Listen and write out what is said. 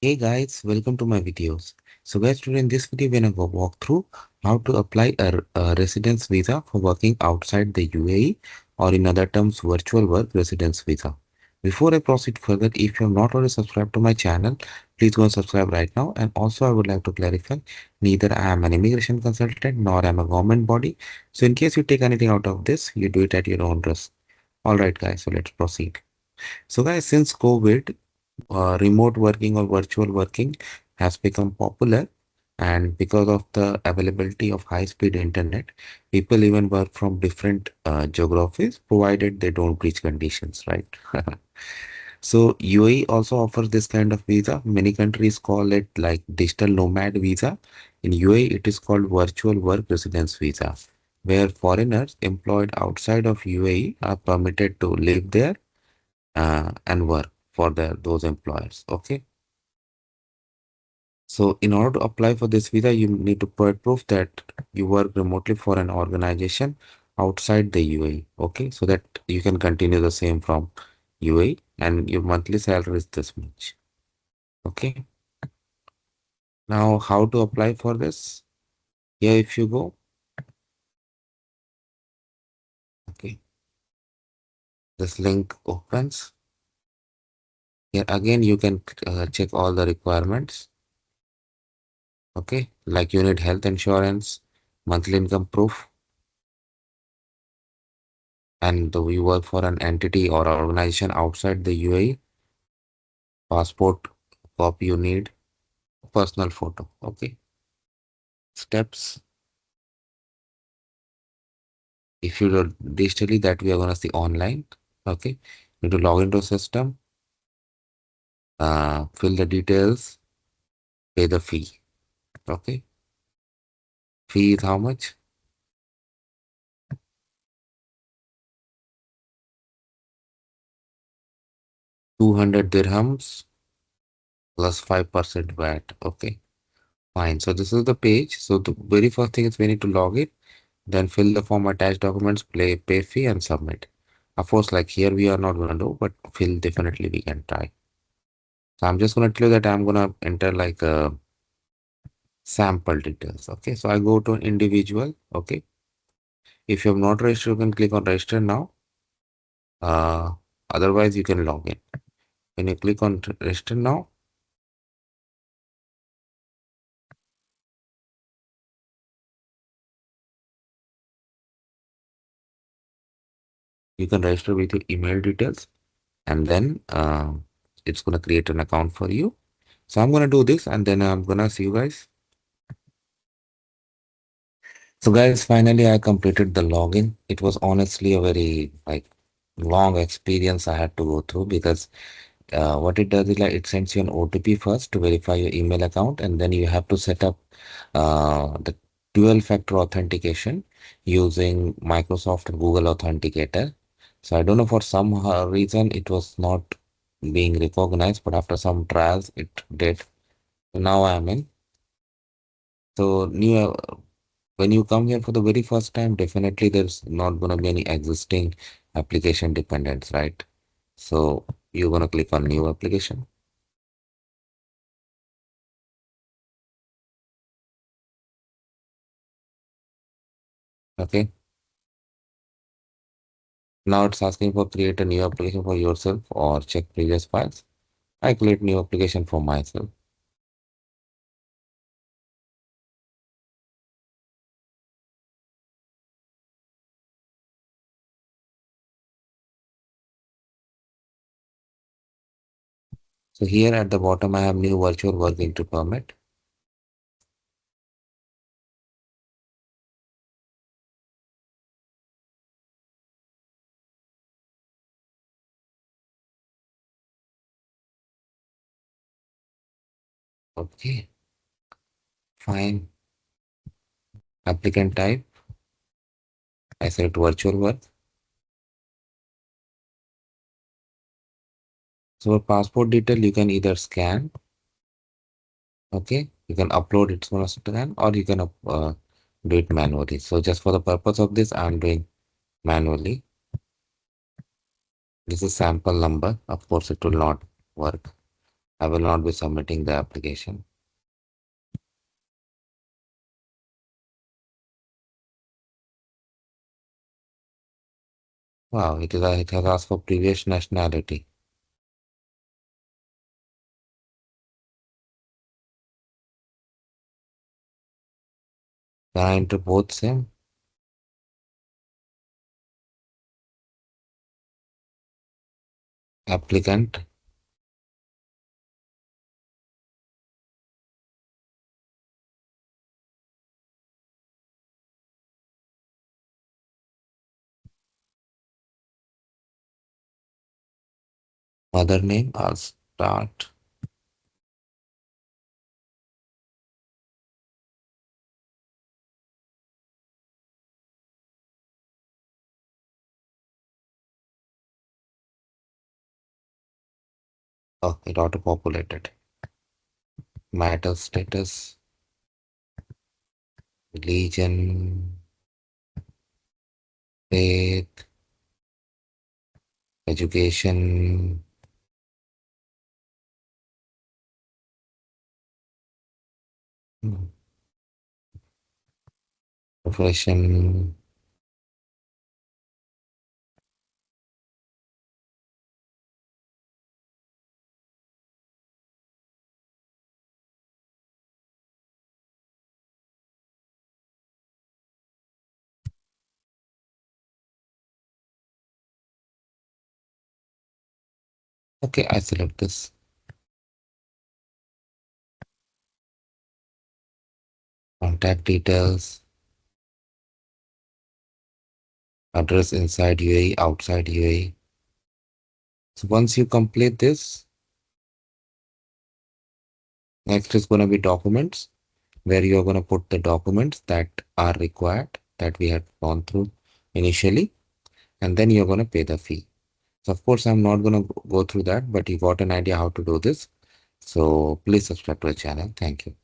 Hey guys, welcome to my videos. So guys, today in this video we're gonna go walk through how to apply a residence visa for working outside the UAE, or in other terms virtual work residence visa. Before I proceed further, if you have not already subscribed to my channel, please go and subscribe right now. And also I would like to clarify, neither I am an immigration consultant nor am a government body. So in case you take anything out of this, you do it at your own risk. Alright guys, so let's proceed. So guys, since COVID, remote working or virtual working has become popular, and because of the availability of high speed internet, people even work from different geographies, provided they don't breach conditions, right? So UAE also offers this kind of visa. Many countries call it like digital nomad visa. In UAE it is called virtual work residence visa, where foreigners employed outside of UAE are permitted to live there and work for those employers. Okay. So in order to apply for this visa, you need to provide proof that you work remotely for an organization outside the UAE. Okay. So that you can continue the same from UAE, and your monthly salary is this much. Okay. Now how to apply for this? Here if you go, okay, this link opens. Here again you can check all the requirements. Okay. Like you need health insurance, monthly income proof, and we work for an entity or organization outside the UAE, passport copy you need, personal photo. Okay. Steps. If you do digitally, that we are gonna see online. Okay. You need to log into system, fill the details, pay the fee. Okay. Fee is how much? 200 dirhams plus 5% VAT. Okay. Fine. So this is the page. So the very first thing is we need to log in. Then fill the form, attach documents, pay fee, and submit. Of course, like here we are not gonna do, but fill definitely we can try. So I'm just gonna tell you that I'm gonna enter like sample details. Okay, so I go to individual. Okay, if you have not registered, you can click on register now. Uh, Otherwise you can log in. When you click on register now, you can register with your email details, and then it's gonna create an account for you. So I'm gonna do this, and then I'm gonna see you guys. So guys, finally I completed the login. It was honestly a very like long experience I had to go through, because what it does is like it sends you an OTP first to verify your email account, and then you have to set up the dual factor authentication using Microsoft and Google Authenticator. So I don't know, for some reason it was not being recognized, but after some trials it did. So now I am in. So new when you come here for the very first time, definitely there's not going to be any existing application dependence, right? So you're going to click on new application. Okay. Now it's asking for create a new application for yourself or check previous files. I create new application for myself. So here at the bottom, I have new virtual work entry permit. Okay, fine. Applicant type, I select virtual work. So for passport detail, you can either scan, okay, you can upload it on a scan, or you can do it manually. So just for the purpose of this, I'm doing manually. This is sample number. Of course, it will not work. I will not be submitting the application. Wow, it has asked for previous nationality. Can I enter both same? Applicant, mother name, I'll start. Oh, it auto-populated. Marital status, religion, faith, education, profession. Okay, I select this. Contact details, address inside UAE, outside UAE. So once you complete this, next is going to be documents, where you're going to put the documents that are required that we had gone through initially, and then you're going to pay the fee. So of course, I'm not going to go through that, but you got an idea how to do this. So please subscribe to the channel. Thank you.